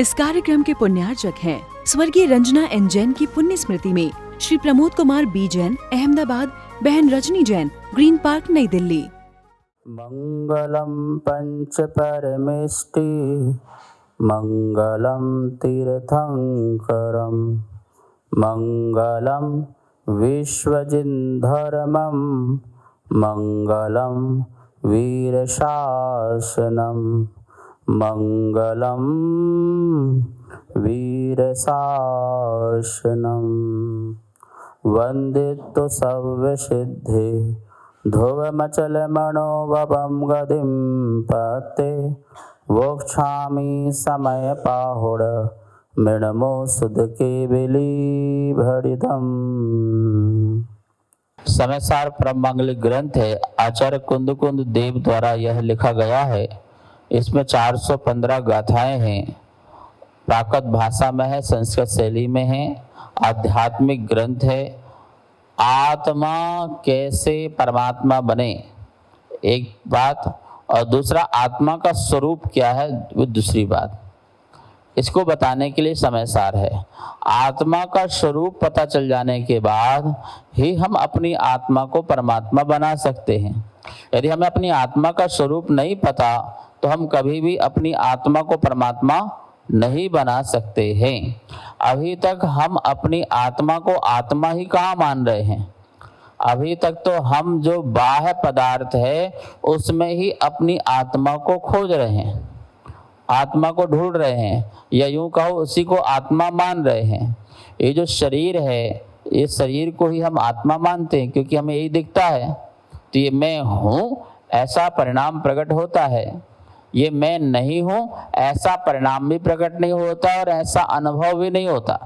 इस कार्यक्रम के पुण्यार्चक हैं स्वर्गीय रंजना एन जैन की पुण्य स्मृति में श्री प्रमोद कुमार बी जैन, अहमदाबाद, बहन रजनी जैन, ग्रीन पार्क, नई दिल्ली। मंगलम पंच परमेष्टि मंगलम तीर्थंकरम मंगलम विश्वजिन्धर्मम मंगलम वीरशासनम मंगलम वीरशासनम वंदितो सर्वसिद्धे ध्रुवमचलमणोभवं गतिं पते वोक्षामि समय पाहुड मृणमो सुदकेबिली भरितम्। समयसार परम मांगलिक ग्रंथ है। आचार्य कुंद देव द्वारा यह लिखा गया है। इसमें 415 गाथाएं हैं। प्राकृत भाषा में है, संस्कृत शैली में है, आध्यात्मिक ग्रंथ है। आत्मा कैसे परमात्मा बने एक बात, और दूसरा आत्मा का स्वरूप क्या है वो दूसरी बात। इसको बताने के लिए समयसार है। आत्मा का स्वरूप पता चल जाने के बाद ही हम अपनी आत्मा को परमात्मा बना सकते हैं। यदि हमें अपनी आत्मा का स्वरूप नहीं पता तो हम कभी भी अपनी आत्मा को परमात्मा नहीं बना सकते हैं। अभी तक हम अपनी आत्मा को आत्मा ही कहाँ मान रहे हैं? अभी तक तो हम जो बाह्य पदार्थ है उसमें ही अपनी आत्मा को खोज रहे हैं, आत्मा को ढूंढ रहे हैं, या यूं कहो उसी को आत्मा मान रहे हैं। ये जो शरीर है, इस शरीर को ही हम आत्मा मानते हैं क्योंकि हमें यही दिखता है। तो ये मैं हूँ ऐसा परिणाम प्रकट होता है, ये मैं नहीं हूँ ऐसा परिणाम भी प्रकट नहीं होता और ऐसा अनुभव भी नहीं होता।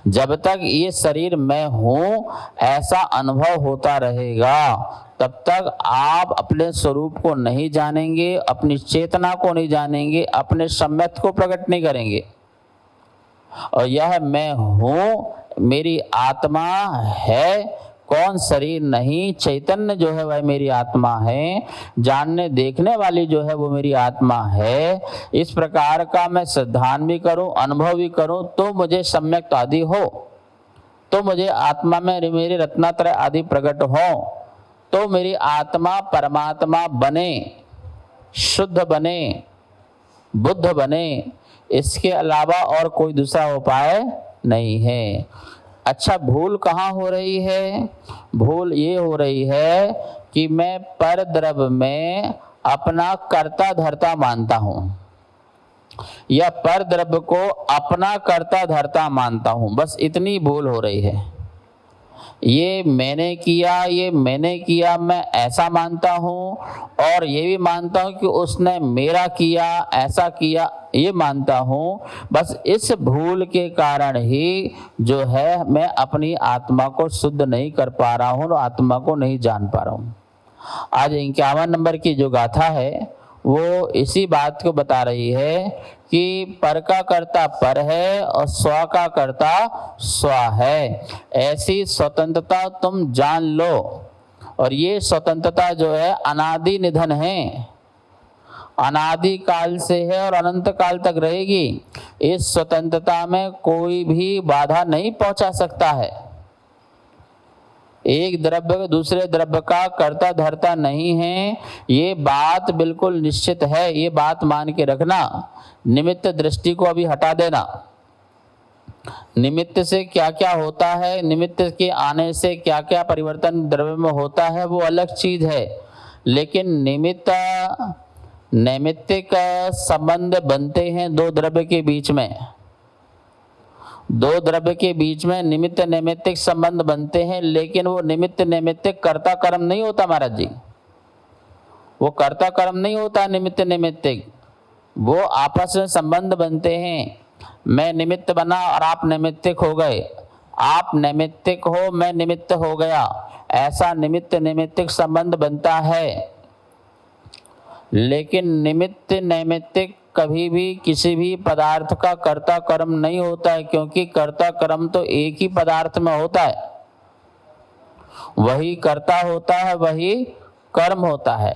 जब तक ये शरीर मैं हूँ ऐसा अनुभव होता रहेगा तब तक आप अपने स्वरूप को नहीं जानेंगे, अपनी चेतना को नहीं जानेंगे, अपने सम्यक को प्रकट नहीं करेंगे। और यह मैं हूँ मेरी आत्मा है, कौन शरीर नहीं, चैतन्य जो है वह मेरी आत्मा है, जानने देखने वाली जो है वो मेरी आत्मा है। इस प्रकार का मैं सिद्धांत भी करूं, अनुभव भी करूं तो मुझे सम्यक आदि हो, तो मुझे आत्मा में मेरे रत्नात्रय आदि प्रकट हो, तो मेरी आत्मा परमात्मा बने, शुद्ध बने, बुद्ध बने। इसके अलावा और कोई दूसरा उपाय नहीं है। अच्छा, भूल कहाँ हो रही है? भूल ये हो रही है कि मैं पर द्रव्य में अपना कर्ता धर्ता मानता हूँ, या पर द्रव्य को अपना कर्ता धर्ता मानता हूँ। बस इतनी भूल हो रही है। ये मैंने किया मैं ऐसा मानता हूँ, और ये भी मानता हूँ कि उसने मेरा किया, ऐसा किया, ये मानता हूँ। बस इस भूल के कारण ही जो है मैं अपनी आत्मा को शुद्ध नहीं कर पा रहा हूँ और आत्मा को नहीं जान पा रहा हूँ। आज 51 नंबर की जो गाथा है वो इसी बात को बता रही है कि पर का कर्ता पर है और स्व का कर्ता स्व है। ऐसी स्वतंत्रता तुम जान लो। और ये स्वतंत्रता जो है अनादि निधन है, अनादि काल से है और अनंत काल तक रहेगी। इस स्वतंत्रता में कोई भी बाधा नहीं पहुंचा सकता है। एक द्रव्य दूसरे द्रव्य का कर्ता धर्ता नहीं है, ये बात बिल्कुल निश्चित है। ये बात मान के रखना। निमित्त दृष्टि को अभी हटा देना। निमित्त से क्या क्या होता है, निमित्त के आने से क्या क्या परिवर्तन द्रव्य में होता है वो अलग चीज है। लेकिन नैमित्तिक संबंध बनते हैं दो द्रव्य के बीच में। दो द्रव्य के बीच में निमित्त नैमित्तिक संबंध बनते हैं, लेकिन वो निमित्त नैमित्तिक कर्ता कर्म नहीं होता महाराज जी। वो कर्ता कर्म नहीं होता निमित्त नैमित्तिक। वो आपस में संबंध बनते हैं। मैं निमित्त बना और आप नैमित्तिक हो गए, आप नैमित्तिक हो मैं निमित्त हो गया, ऐसा निमित्त नैमित्तिक संबंध बनता है। लेकिन निमित्त नैमित्तिक कभी भी किसी भी पदार्थ का कर्ता कर्म नहीं होता है, क्योंकि कर्ता कर्म तो एक ही पदार्थ में होता है। वही कर्ता होता है, वही कर्म होता है।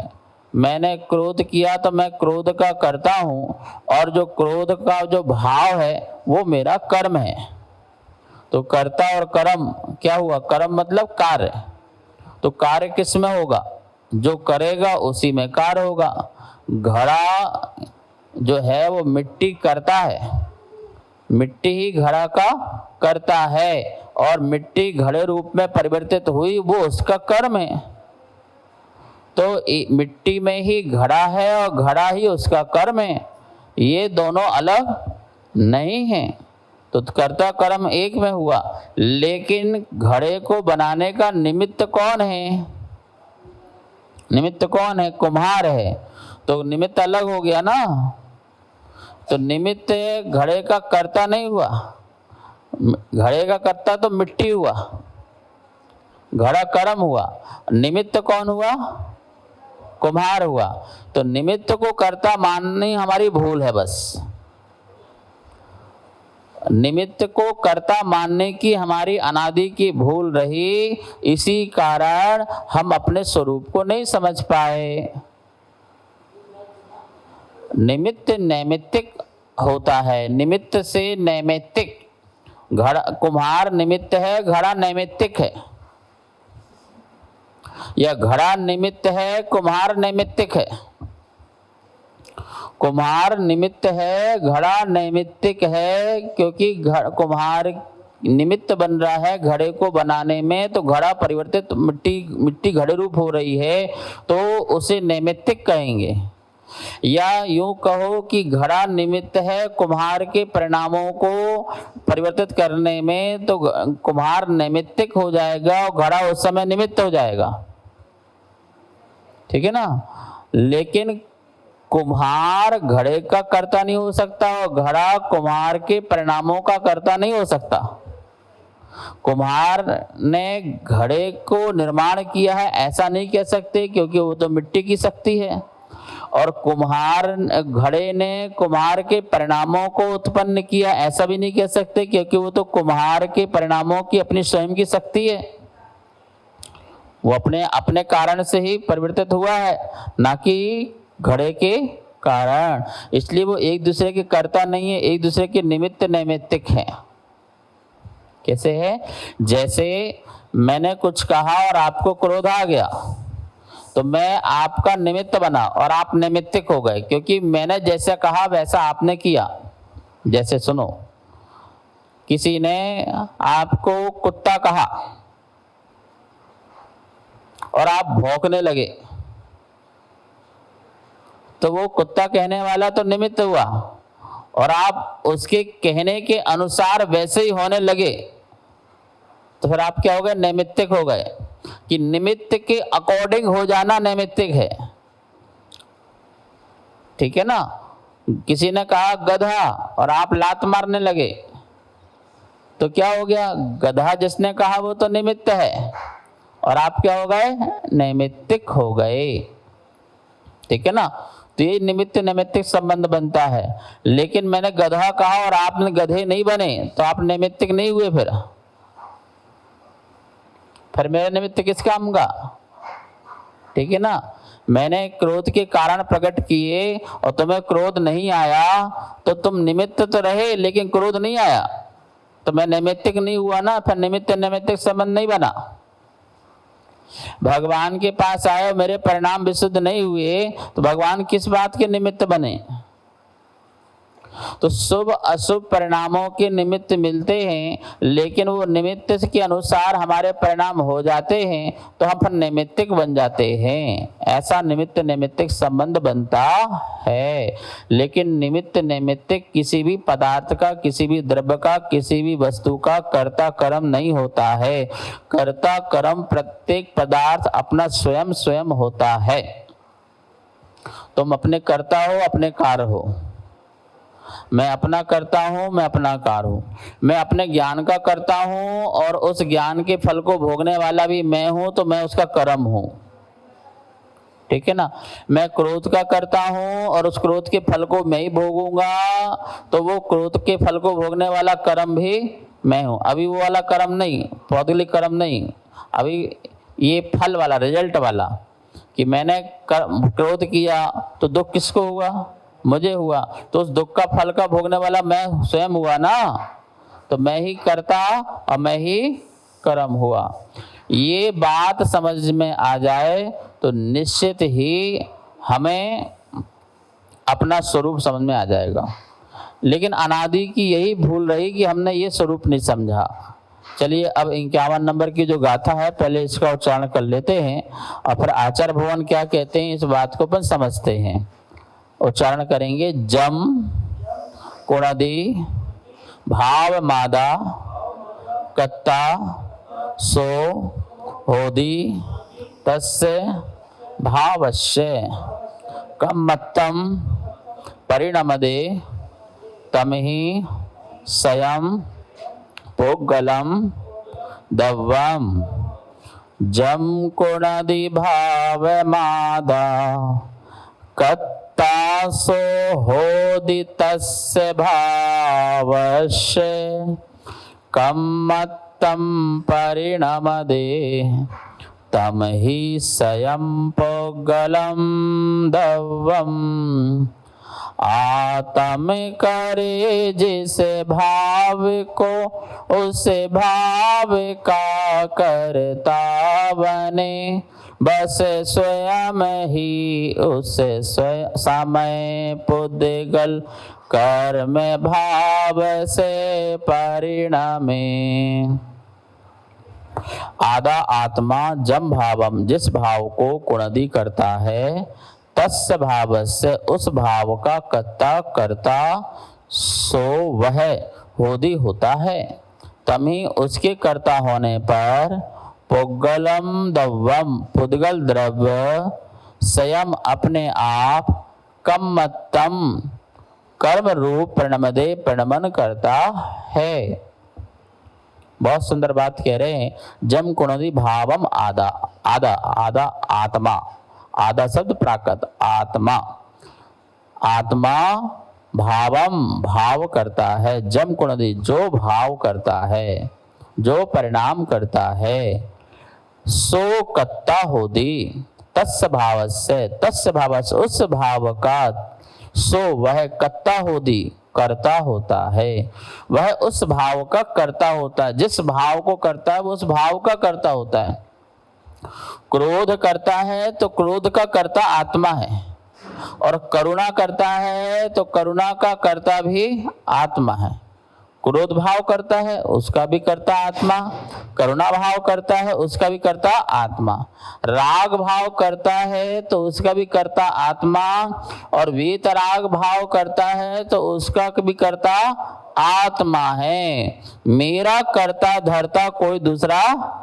मैंने क्रोध किया तो मैं क्रोध का करता हूँ, और जो क्रोध का जो भाव है वो मेरा कर्म है। तो कर्ता और कर्म क्या हुआ? कर्म मतलब कार्य। तो कार्य किस में होगा? जो करेगा उसी में कार्य होगा। घड़ा जो है वो मिट्टी करता है, मिट्टी ही घड़ा का करता है, और मिट्टी घड़े रूप में परिवर्तित हुई वो उसका कर्म है। तो मिट्टी में ही घड़ा है और घड़ा ही उसका कर्म है, ये दोनों अलग नहीं हैं। तो कर्ता कर्म एक में हुआ, लेकिन घड़े को बनाने का निमित्त कौन है? निमित्त कौन है? कुम्हार है। तो निमित्त अलग हो गया ना। तो निमित्त घड़े का कर्ता नहीं हुआ, घड़े का कर्ता तो मिट्टी हुआ, घड़ा कर्म हुआ। निमित्त कौन हुआ? कुम्हार हुआ। तो निमित्त को कर्ता माननी हमारी भूल है। बस निमित्त को कर्ता मानने की हमारी अनादि की भूल रही, इसी कारण हम अपने स्वरूप को नहीं समझ पाए। निमित्त नैमित्तिक होता है, निमित्त से नैमित्तिक। घड़ा कुम्हार निमित्त है, घड़ा नैमित्तिक है, या घड़ा निमित्त है, कुम्हार नैमित्तिक है। कुम्हार निमित्त है, घड़ा नैमित्तिक है, क्योंकि कुम्हार निमित्त बन रहा है घड़े को बनाने में। तो घड़ा परिवर्तित मिट्टी घड़े रूप हो रही है, तो उसे नैमित्तिक कहेंगे। या यूं कहो कि घड़ा निमित्त है कुम्हार के परिणामों को परिवर्तित करने में, तो कुम्हार नैमित्तिक हो जाएगा और घड़ा उस समय निमित्त हो जाएगा। ठीक है ना। लेकिन कुम्हार घड़े का कर्ता नहीं हो सकता और घड़ा कुम्हार के परिणामों का कर्ता नहीं हो सकता। कुम्हार ने घड़े को निर्माण किया है ऐसा नहीं कह सकते, क्योंकि वो तो मिट्टी की शक्ति है। और कुम्हार घड़े ने कुम्हार के परिणामों को उत्पन्न किया ऐसा भी नहीं कह सकते, क्योंकि वो तो कुम्हार के परिणामों की अपनी स्वयं की शक्ति है। वो अपने कारण से ही परिवर्तित हुआ है, ना कि घड़े के कारण। इसलिए वो एक दूसरे के कर्ता नहीं है, एक दूसरे के निमित्त नैमित्तिक है। कैसे है? जैसे मैंने कुछ कहा और आपको क्रोध आ गया, तो मैं आपका निमित्त बना और आप नैमित्तिक हो गए, क्योंकि मैंने जैसा कहा वैसा आपने किया। जैसे सुनो, किसी ने आपको कुत्ता कहा और आप भौंकने लगे, तो वो कुत्ता कहने वाला तो निमित्त हुआ, और आप उसके कहने के अनुसार वैसे ही होने लगे, तो फिर आप क्या हो गए? नैमित्तिक हो गए। कि निमित्त के अकॉर्डिंग हो जाना नैमित्तिक है। ठीक है ना। किसी ने कहा गधा और आप लात मारने लगे, तो क्या हो गया? गधा जिसने कहा वो तो निमित्त है, और आप क्या हो गए? नैमित्तिक हो गए। ठीक है ना। तो ये निमित्त नैमित्तिक संबंध बनता है। लेकिन मैंने गधा कहा और आपने गधे नहीं बने, तो आप नैमित्तिक नहीं हुए। फिर मेरा निमित्त किस काम का? ठीक है ना। मैंने क्रोध के कारण प्रकट किए और तुम्हें क्रोध नहीं आया, तो तुम निमित्त तो रहे लेकिन क्रोध नहीं आया, तो मैं नैमित्तिक नहीं हुआ ना। फिर निमित्त नैमित्तिक संबंध नहीं बना। भगवान के पास आए, मेरे परिणाम विशुद्ध नहीं हुए, तो भगवान किस बात के निमित्त बने? तो शुभ अशुभ परिणामों के निमित्त मिलते हैं, लेकिन वो निमित्त के अनुसार हमारे परिणाम हो जाते हैं, तो हम फिर नैमित्तिक बन जाते हैं। ऐसा निमित्त नैमित्तिक संबंध बनता है। लेकिन निमित्त नैमित्तिक किसी भी पदार्थ का, किसी भी द्रव्य का, किसी भी वस्तु का कर्ता कर्म नहीं होता है। कर्ता कर्म प्रत्येक पदार्थ अपना स्वयं स्वयं होता है। तुम अपने कर्ता हो, अपने कार्य हो। मैं अपना करता हूँ, मैं अपना कार हूँ। मैं अपने ज्ञान का करता हूँ और उस ज्ञान के फल को भोगने वाला भी मैं हूँ, तो मैं उसका कर्म हूँ। ठीक है ना। मैं क्रोध का करता हूँ और उस क्रोध के फल को मैं ही भोगूंगा, तो वो क्रोध के फल को भोगने वाला कर्म भी मैं हूँ। अभी वो वाला कर्म नहीं, भौतिक कर्म नहीं, अभी ये फल वाला, रिजल्ट वाला, कि मैंने क्रोध किया तो दुख किसको हुआ? मुझे हुआ। तो उस दुख का फल का भोगने वाला मैं स्वयं हुआ ना। तो मैं ही कर्ता और मैं ही कर्म हुआ। ये बात समझ में आ जाए तो निश्चित ही हमें अपना स्वरूप समझ में आ जाएगा। लेकिन अनादि की यही भूल रही कि हमने ये स्वरूप नहीं समझा। चलिए अब 51 नंबर की जो गाथा है पहले इसका उच्चारण कर लेते हैं और फिर आचार्य भगवान क्या कहते हैं इस बात को अपन समझते हैं। उच्चारण करेंगे। जम कुणदि भाव मादा कत्ता सो होदि तस्य भावस्य कम्मत्तम परिणमदे तमहि स्वयं पुग्गलम दव्वम जम कुणदि भाव मादा कत्ता सो होदि तस्य भावस्य कम्मत्तम परिणमदे तमहि स्वयं पुग्गलम दव्वम आत्म करे जिस भाव को उस भाव का करता बने बस स्वयं ही उस समय पुद्गल कर्म भाव से परिणमे। आदा आत्मा जम भावम जिस भाव को कुणदि करता है तस्य भावस्य उस भाव का करता सो वह होदि होता है तमी उसके कर्ता होने पर पुग्गलम दव्वम पुद्गल द्रव्य स्वयं अपने आप कम्मत्तम कर्म रूप परिणमदे परिणमन करता है। बहुत सुंदर बात कह रहे हैं। जम कुणदि भावम आदा आदा आदा आत्मा आदा शब्द प्राकृत आत्मा आत्मा भावम भाव करता है। जम कुणदि जो भाव करता है जो परिणाम करता है सो कत्ता होदि तस्य भावस्य उस भाव का सो वह कत्ता होदि करता होता है। वह उस भाव का करता होता है। जिस भाव को करता है वो उस भाव का करता होता है। क्रोध करता है तो क्रोध का कर्ता आत्मा है और करुणा करता है तो करुणा का कर्ता भी आत्मा है। क्रोध भाव करता है उसका भी कर्ता आत्मा, करुणा भाव करता है उसका भी कर्ता आत्मा, राग भाव करता है तो उसका भी कर्ता आत्मा और वीतराग भाव करता है तो उसका भी कर्ता आत्मा है। मेरा कर्ता धर्ता कोई दूसरा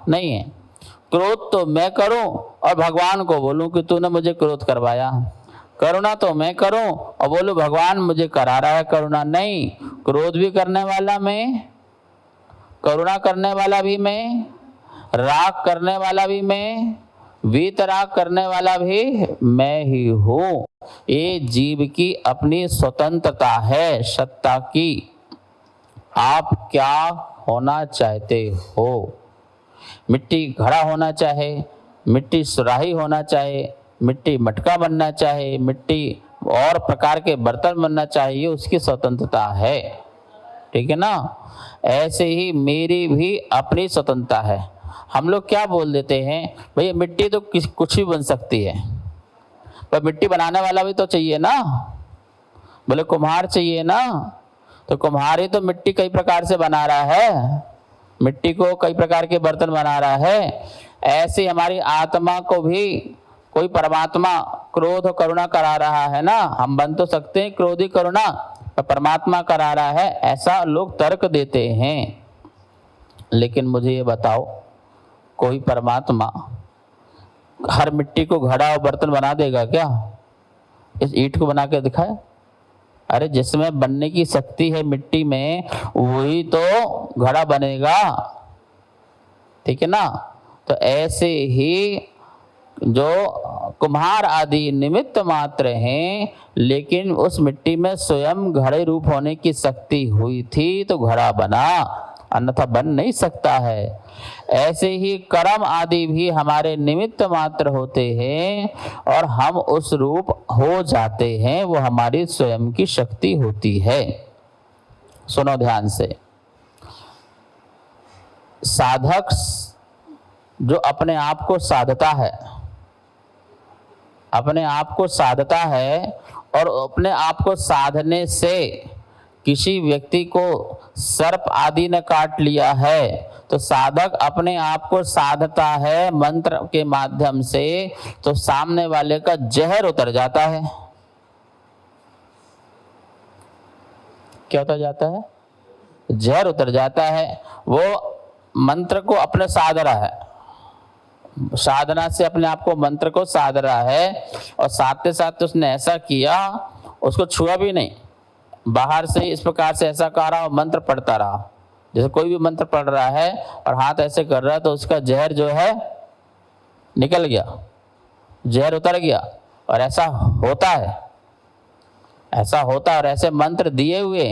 नहीं है। क्रोध तो मैं करूं और भगवान को बोलूं कि तूने मुझे क्रोध करवाया, करुणा तो मैं करूं और बोलूं भगवान मुझे करा रहा है करुणा। नहीं, क्रोध भी करने वाला मैं, करुणा करने वाला भी मैं, राग करने वाला भी मैं, वीतराग करने वाला भी मैं ही हूं। ये जीव की अपनी स्वतंत्रता है सत्ता की। आप क्या होना चाहते हो? मिट्टी घड़ा होना चाहे, मिट्टी सुराही होना चाहे, मिट्टी मटका बनना चाहे, मिट्टी और प्रकार के बर्तन बनना चाहिए, उसकी स्वतंत्रता है। ठीक है ना? ऐसे ही मेरी भी अपनी स्वतंत्रता है। हम लोग क्या बोल देते हैं, भैया मिट्टी तो कुछ भी बन सकती है, पर मिट्टी बनाने वाला भी तो चाहिए ना। बोले कुम्हार चाहिए ना, तो कुम्हार ही तो मिट्टी कई प्रकार से बना रहा है, मिट्टी को कई प्रकार के बर्तन बना रहा है। ऐसे हमारी आत्मा को भी कोई परमात्मा क्रोध और करुणा करा रहा है ना। हम बन तो सकते हैं क्रोधी करुणा, पर परमात्मा करा रहा है, ऐसा लोग तर्क देते हैं। लेकिन मुझे ये बताओ, कोई परमात्मा हर मिट्टी को घड़ा और बर्तन बना देगा क्या? इस ईंट को बना के दिखाए। अरे जिसमें बनने की शक्ति है मिट्टी में, वही तो घड़ा बनेगा। ठीक है ना? तो ऐसे ही जो कुम्हार आदि निमित्त मात्र हैं, लेकिन उस मिट्टी में स्वयं घड़े रूप होने की शक्ति हुई थी तो घड़ा बना। अन्यथा बन नहीं सकता है। ऐसे ही कर्म आदि भी हमारे निमित्त मात्र होते हैं और हम उस रूप हो जाते हैं, वो हमारी स्वयं की शक्ति होती है। सुनो ध्यान से, साधक जो अपने आप को साधता है, अपने आप को साधता है और अपने आप को साधने से किसी व्यक्ति को सर्प आदि ने काट लिया है, तो साधक अपने आप को साधता है मंत्र के माध्यम से, तो सामने वाले का जहर उतर जाता है। क्या उतर जाता है? जहर उतर जाता है। वो मंत्र को अपने साध रहा है, साधना से अपने आप को मंत्र को साध रहा है, और साधते साधते उसने ऐसा किया, उसको छुआ भी नहीं, बाहर से इस प्रकार से ऐसा कर रहा और मंत्र पढ़ता रहा। जैसे कोई भी मंत्र पढ़ रहा है और हाथ ऐसे कर रहा है तो उसका जहर जो है निकल गया, जहर उतर गया। और ऐसा होता है, ऐसा होता है। और ऐसे मंत्र दिए हुए,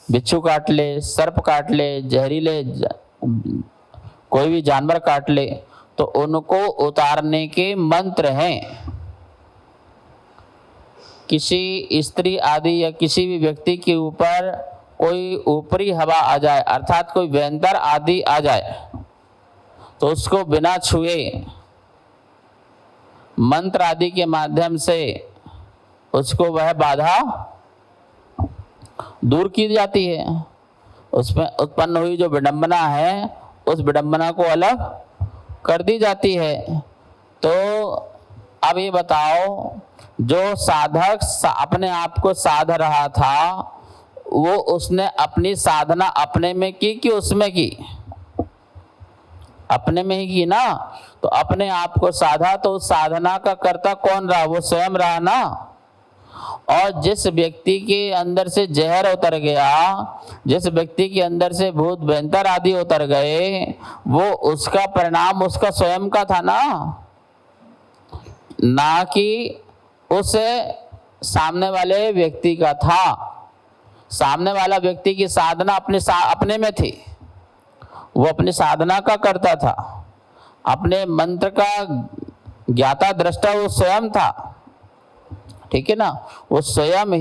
बिच्छू काट ले, सर्प काट ले, जहरीले कोई भी जानवर काट ले, तो उनको उतारने के मंत्र हैं। किसी स्त्री आदि या किसी भी व्यक्ति के ऊपर कोई ऊपरी हवा आ जाए, अर्थात कोई वेंतर आदि आ जाए, तो उसको बिना छुए मंत्र आदि के माध्यम से उसको वह बाधा दूर की जाती है। उसमें उत्पन्न हुई जो विडंबना है, उस विडंबना को अलग कर दी जाती है। तो अब ये बताओ, जो साधक अपने आप को साध रहा था, वो उसने अपनी साधना अपने में की कि उसमें की? अपने में ही की ना। तो अपने आप को साधा, तो उस साधना का कर्ता कौन रहा? वो स्वयं रहा ना। और जिस व्यक्ति के अंदर से जहर उतर गया, जिस व्यक्ति के अंदर से भूत भयंकर आदि उतर गए, वो उसका परिणाम उसका स्वयं का था ना कि उस सामने वाले व्यक्ति का था। सामने वाला व्यक्ति की साधना अपने में थी, वो अपनी साधना का करता था, अपने मंत्र का ज्ञाता दृष्टा वो स्वयं था। ठीक है ना। वो स्वयं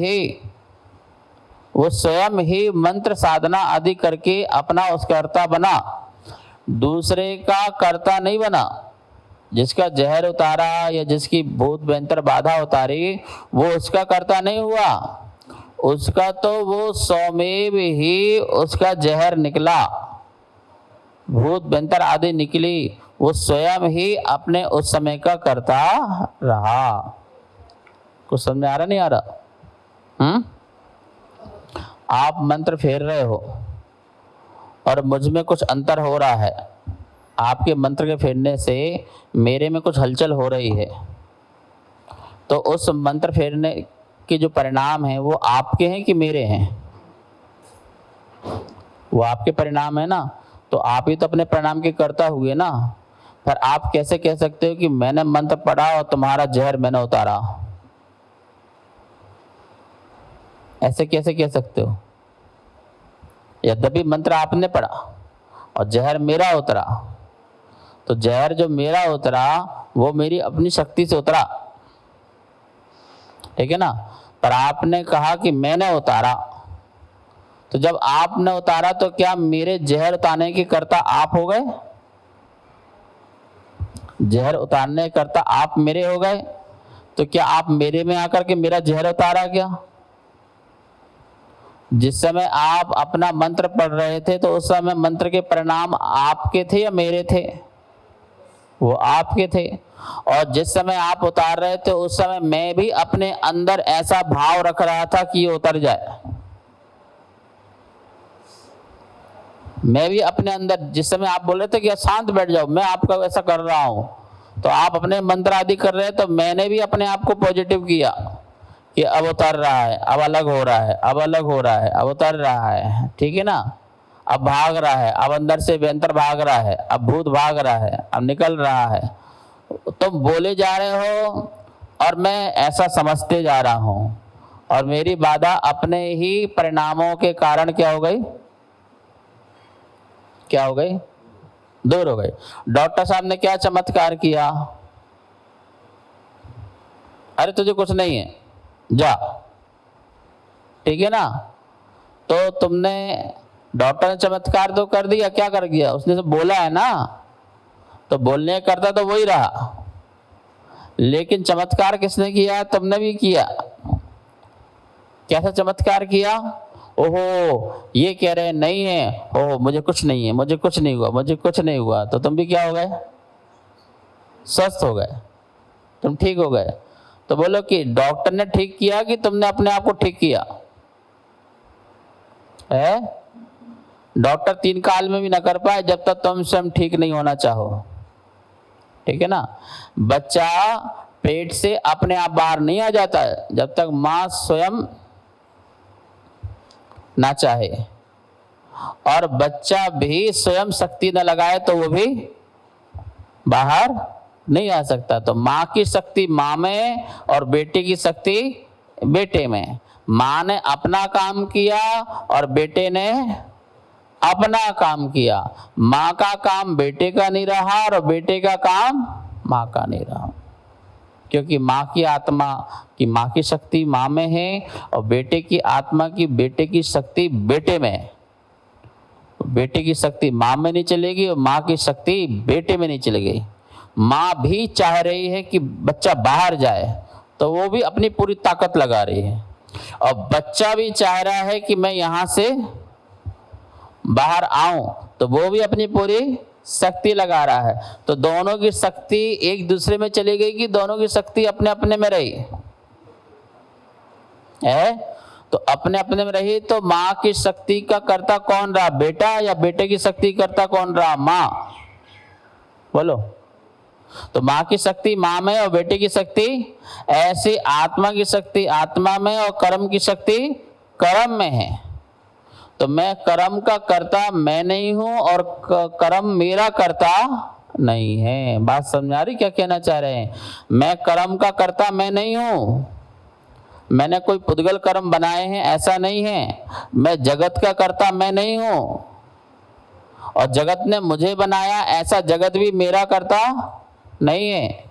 ही मंत्र साधना आदि करके अपना उस कर्ता बना, दूसरे का कर्ता नहीं बना। जिसका जहर उतारा या जिसकी भूत भयंकर बाधा उतारी, वो उसका कर्ता नहीं हुआ। उसका तो वो स्वमेव ही उसका जहर निकला, भूत भयंकर आदि निकली, वो स्वयं ही अपने उस समय का कर्ता रहा। कुछ समझ में आ रहा नहीं आ रहा? आप मंत्र फेर रहे हो और मुझ में कुछ अंतर हो रहा है। आपके मंत्र के फेरने से मेरे में कुछ हलचल हो रही है, तो उस मंत्र फेरने के जो परिणाम हैं वो आपके हैं कि मेरे हैं? वो आपके परिणाम है ना। तो आप ही तो अपने परिणाम के कर्ता हुए ना। पर आप कैसे कह सकते हो कि मैंने मंत्र पढ़ा और तुम्हारा जहर मैंने उतारा? ऐसे कैसे कह सकते हो? यद्यपि मंत्र आपने पढ़ा और जहर मेरा उतरा, तो जहर जो मेरा उतरा वो मेरी अपनी शक्ति से उतरा, ठीक है ना। पर आपने कहा कि मैंने उतारा, तो जब आपने उतारा तो क्या मेरे जहर उतारने के कर्ता आप हो गए? जहर उतारने के कर्ता आप मेरे हो गए, तो क्या आप मेरे में आकर के मेरा जहर उतारा क्या? जिस समय आप अपना मंत्र पढ़ रहे थे, तो उस समय मंत्र के परिणाम आपके थे या मेरे थे? वो आपके थे। और जिस समय आप उतार रहे थे, उस समय मैं भी अपने अंदर ऐसा भाव रख रहा था कि ये उतर जाए। मैं भी अपने अंदर, जिस समय आप बोल रहे थे कि शांत बैठ जाओ, मैं आपका वैसा कर रहा हूं, तो आप अपने मंत्र आदि कर रहे हैं, तो मैंने भी अपने आप को पॉजिटिव किया कि अब उतर रहा है, अब अलग हो रहा है, अब अलग हो रहा है, अब उतर रहा है, ठीक है ना। अब भाग रहा है, अब अंदर से व्यंतर भाग रहा है, अब भूत भाग रहा है, अब निकल रहा है। तुम बोले जा रहे हो और मैं ऐसा समझते जा रहा हूं, और मेरी बाधा अपने ही परिणामों के कारण क्या हो गई? क्या हो गई? दूर हो गई। डॉक्टर साहब ने क्या चमत्कार किया? अरे तुझे कुछ नहीं है, जा, ठीक है ना। तो तुमने, डॉक्टर ने चमत्कार तो कर दिया, क्या कर दिया? उसने तो बोला है ना, तो बोलने करता तो वही रहा, लेकिन चमत्कार किसने किया? तुमने भी किया। कैसा चमत्कार किया? ओहो, ये कह रहे नहीं है, ओहो मुझे कुछ नहीं है, मुझे कुछ नहीं हुआ, मुझे कुछ नहीं हुआ, तो तुम भी क्या हो गए? स्वस्थ हो गए, तुम ठीक हो गए। तो बोलो कि डॉक्टर ने ठीक किया कि तुमने अपने आप को ठीक किया? है, डॉक्टर 3 काल में भी ना कर पाए जब तक तुम स्वयं ठीक नहीं होना चाहो, ठीक है ना। बच्चा पेट से अपने आप बाहर नहीं आ जाता है जब तक मां स्वयं ना चाहे, और बच्चा भी स्वयं शक्ति न लगाए तो वो भी बाहर नहीं आ सकता। तो माँ की शक्ति माँ में और बेटे की शक्ति बेटे में। माँ ने अपना काम किया और बेटे ने अपना काम किया। माँ का काम बेटे का नहीं रहा और बेटे का काम माँ का नहीं रहा, क्योंकि माँ की आत्मा की, माँ की शक्ति माँ में है और बेटे की आत्मा की, बेटे की शक्ति बेटे में है। बेटे की शक्ति माँ में नहीं चलेगी और माँ की शक्ति बेटे में नहीं चलेगी। माँ भी चाह रही है कि बच्चा बाहर जाए, तो वो भी अपनी पूरी ताकत लगा रही है, और बच्चा भी चाह रहा है कि मैं यहाँ से बाहर आऊं, तो वो भी अपनी पूरी शक्ति लगा रहा है। तो दोनों की शक्ति एक दूसरे में चली गई कि दोनों की शक्ति अपने अपने में रही है? तो अपने अपने में रही, तो माँ की शक्ति का कर्ता कौन रहा? बेटा, या बेटे की शक्ति कर्ता कौन रहा? माँ। बोलो। तो माँ की शक्ति माँ में और बेटे की शक्ति, ऐसी आत्मा की शक्ति आत्मा में और कर्म की शक्ति कर्म में है। तो मैं कर्म का कर्ता मैं नहीं हूं और कर्म मेरा कर्ता नहीं है। बात समझ आ रही क्या कहना चाह रहे हैं? मैं कर्म का कर्ता मैं नहीं हूं, मैंने कोई पुद्गल कर्म बनाए हैं ऐसा नहीं है। मैं जगत का कर्ता मैं नहीं हूं, और जगत ने मुझे बनाया ऐसा जगत भी मेरा कर्ता नहीं है।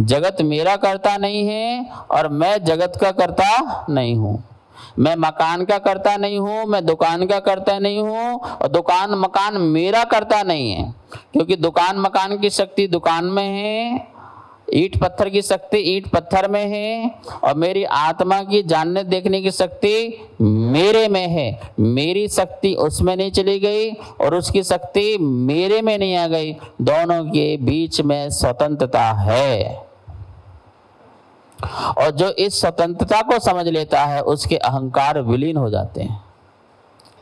जगत मेरा कर्ता नहीं है और मैं जगत का कर्ता नहीं हूं। मैं मकान का कर्ता नहीं हूं, मैं दुकान का कर्ता नहीं हूं, और दुकान मकान मेरा कर्ता नहीं है, क्योंकि दुकान मकान की शक्ति दुकान में है, ईंट पत्थर की शक्ति ईंट पत्थर में है, और मेरी आत्मा की जानने देखने की शक्ति मेरे में है। मेरी शक्ति उसमें नहीं चली गई और उसकी शक्ति मेरे में नहीं आ गई, दोनों के बीच में स्वतंत्रता है। और जो इस स्वतंत्रता को समझ लेता है उसके अहंकार विलीन हो जाते हैं।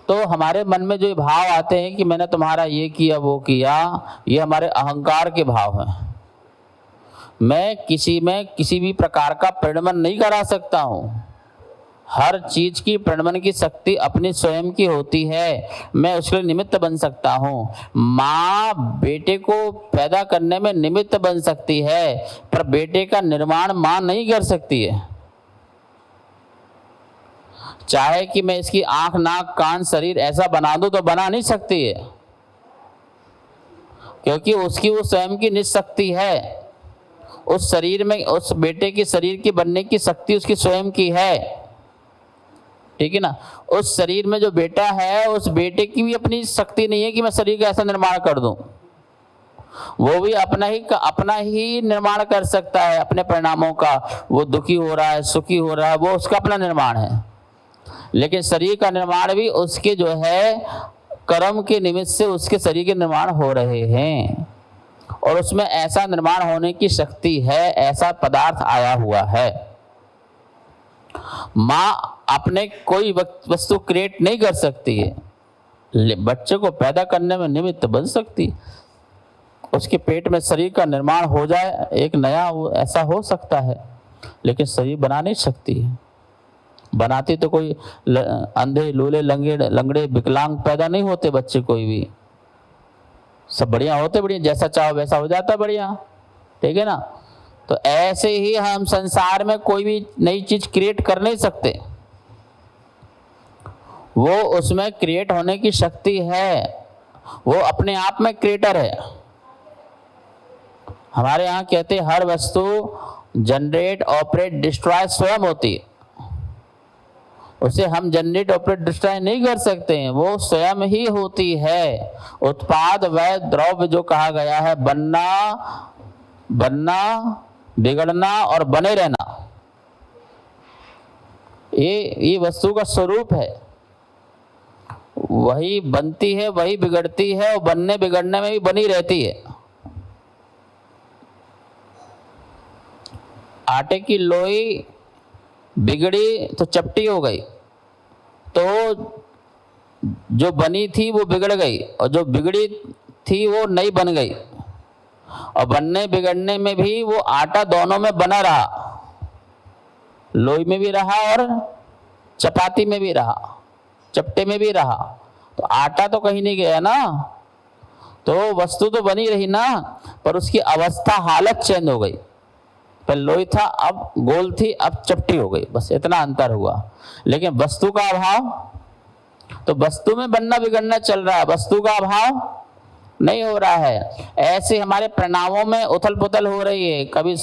तो हमारे मन में जो भाव आते हैं कि मैंने तुम्हारा ये किया वो किया, ये हमारे अहंकार के भाव हैं। मैं किसी में किसी भी प्रकार का प्रणमन नहीं करा सकता हूँ। हर चीज की प्रणमन की शक्ति अपनी स्वयं की होती है, मैं उसके लिए निमित्त बन सकता हूँ। माँ बेटे को पैदा करने में निमित्त बन सकती है, पर बेटे का निर्माण माँ नहीं कर सकती है। चाहे कि मैं इसकी आंख नाक कान शरीर ऐसा बना दूं तो बना नहीं सकती है, क्योंकि उसकी वो स्वयं की निज शक्ति है। उस शरीर में, उस बेटे के शरीर की बनने की शक्ति उसकी स्वयं की है, ठीक है ना। उस शरीर में जो बेटा है उस बेटे की भी अपनी शक्ति नहीं है कि मैं शरीर का ऐसा निर्माण कर दूं। वो भी अपना ही निर्माण कर सकता है अपने परिणामों का। वो दुखी हो रहा है, सुखी हो रहा है, वो उसका अपना निर्माण है। लेकिन शरीर का निर्माण भी उसके जो है कर्म के निमित्त से उसके शरीर के निर्माण हो रहे हैं, और उसमें ऐसा निर्माण होने की शक्ति है, ऐसा पदार्थ आया हुआ है। माँ अपने कोई वस्तु क्रिएट नहीं कर सकती है, बच्चे को पैदा करने में निमित्त बन सकती। उसके पेट में शरीर का निर्माण हो जाए, एक नया ऐसा हो सकता है, लेकिन शरीर बना नहीं सकती है। बनाती तो कोई अंधे लूले लंगड़े विकलांग पैदा नहीं होते बच्चे, कोई भी सब बढ़िया होते, बढ़िया जैसा चाहो वैसा हो जाता बढ़िया, ठीक है ना। तो ऐसे ही हम संसार में कोई भी नई चीज क्रिएट कर नहीं सकते। वो उसमें क्रिएट होने की शक्ति है, वो अपने आप में क्रिएटर है। हमारे यहाँ कहते हैं हर वस्तु जनरेट, ऑपरेट, डिस्ट्रॉय स्वयं होती है। उसे हम जनरेट, ऑपरेट, डिस्ट्रॉय नहीं कर सकते हैं, वो स्वयं ही होती है। उत्पाद व द्रव्य जो कहा गया है, बनना, बिगड़ना और बने रहना, ये वस्तु का स्वरूप है। वही बनती है, वही बिगड़ती है और बनने बिगड़ने में भी बनी रहती है। आटे की लोई बिगड़ी तो चपटी हो गई, तो जो बनी थी वो बिगड़ गई और जो बिगड़ी थी वो नई बन गई। और बनने बिगड़ने में भी वो आटा दोनों में बना रहा, लोई में भी रहा और चपाती में भी रहा, चपटे में भी रहा। तो आटा तो कहीं नहीं गया ना, तो वस्तु तो बनी रही ना, पर उसकी अवस्था, हालत चेंज हो गई। पहले लोई था, अब गोल थी, अब चपटी हो गई, बस इतना अंतर हुआ। लेकिन वस्तु का अभाव, तो वस्तु में बनना बिगड़ना चल रहा है, वस्तु का अभाव नहीं हो रहा है। ऐसे हमारे परिणामों में उथल पुथल हो रही है, कभी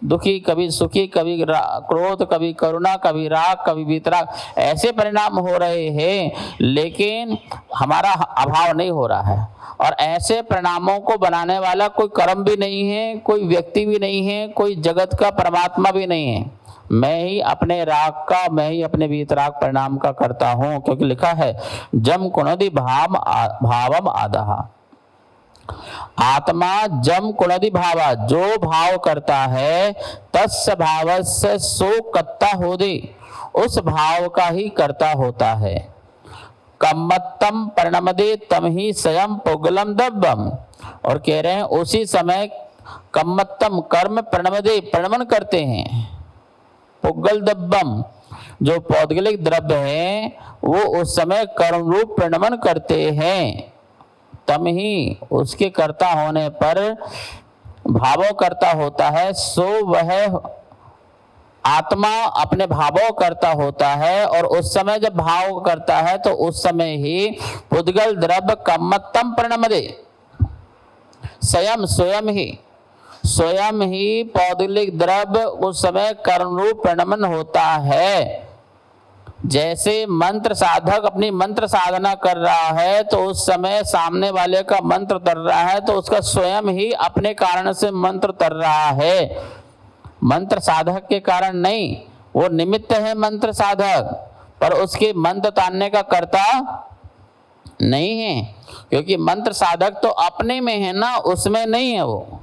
दुखी, कभी सुखी, कभी क्रोध, कभी करुणा, कभी राग, कभी वितराग, ऐसे परिणाम हो रहे हैं, लेकिन हमारा अभाव नहीं हो रहा है। और ऐसे परिणामों को बनाने वाला कोई कर्म भी नहीं है, कोई व्यक्ति भी नहीं है, कोई जगत का परमात्मा भी नहीं है। मैं ही अपने राग का, मैं ही अपने वितराग परिणाम का करता हूँ। क्योंकि लिखा है जम कुणदि भावम आदहा, आत्मा जम कुणदि भावा, जो भाव करता है तस्य भावस्य सो कत्ता होदे, उस भाव का ही करता होता है। कम्मत्तम परिणमदे तम ही स्वयं पुगलम दब्बम, और कह रहे हैं उसी समय कम्मत्तम कर्म परिणमदे, परिणमन करते हैं, पुगल दब्बम, जो पौद्गलिक द्रव्य है वो उस समय कर्म रूप परिणमन करते हैं। तम ही, उसके कर्ता होने पर भावों करता होता है, सो वह आत्मा अपने भावों करता होता है। और उस समय जब भाव करता है तो उस समय ही पुद्गल द्रव्य कम्मत्तम परिणमदे, स्वयं ही पौद्गलिक द्रव्य उस समय कर्म रूप परिणमन होता है। जैसे मंत्र साधक अपनी मंत्र साधना कर रहा है तो उस समय सामने वाले का मंत्र तर रहा है, तो उसका स्वयं ही अपने कारण से मंत्र तर रहा है, मंत्र साधक के कारण नहीं। वो निमित्त है मंत्र साधक, पर उसके मंत्र तानने का कर्ता नहीं है, क्योंकि मंत्र साधक तो अपने में है ना, उसमें नहीं है, वो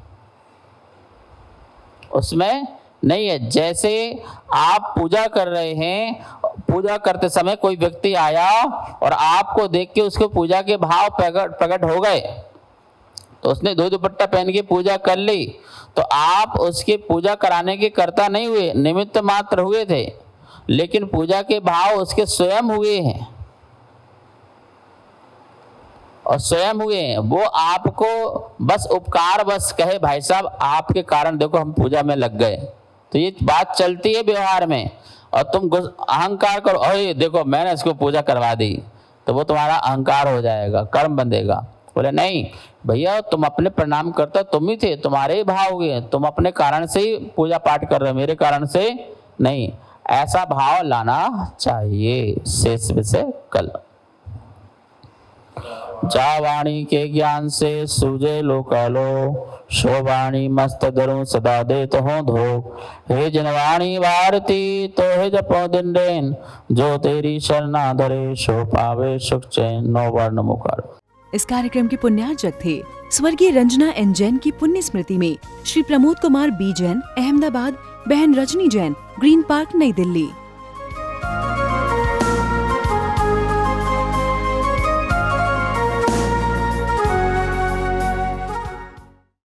उसमें नहीं है। जैसे आप पूजा कर रहे हैं, पूजा करते समय कोई व्यक्ति आया और आपको देख के उसको पूजा के भाव प्रकट हो गए, तो उसने दो दुपट्टा पहन के पूजा कर ली, तो आप उसकी पूजा कराने के कर्ता नहीं हुए, निमित्त मात्र हुए थे, लेकिन पूजा के भाव उसके स्वयं हुए हैं और स्वयं हुए हैं। वो आपको बस उपकार बस कहे भाई साहब आपके कारण देखो हम पूजा में लग गए, तो ये बात चलती है व्यवहार में। और तुम अहंकार करो, अरे देखो मैंने इसको पूजा करवा दी, तो वो तुम्हारा अहंकार हो जाएगा, कर्म बंधेगा। बोले नहीं भैया, तुम अपने प्रणाम करता तुम ही थे, तुम्हारे ही भाव हुए, तुम अपने कारण से ही पूजा पाठ कर रहे हो, मेरे कारण से नहीं। ऐसा भाव लाना चाहिए। शेष विषय कल। जा वाणी के ज्ञान से सूझे लोकालो, शोवाणी मस्त धरू सदा देत हो धो। हे जनवाणी भारती तो हे जपो दिन दिन, जो तेरी शरणा धरे सो पावे सुख चैन। 9 वर्ण मुकार। इस कार्यक्रम के पुण्यार्चक थे स्वर्गीय रंजना एन जैन की पुण्य स्मृति में श्री प्रमोद कुमार बी जैन, अहमदाबाद, बहन रजनी जैन, ग्रीन पार्क, नई दिल्ली।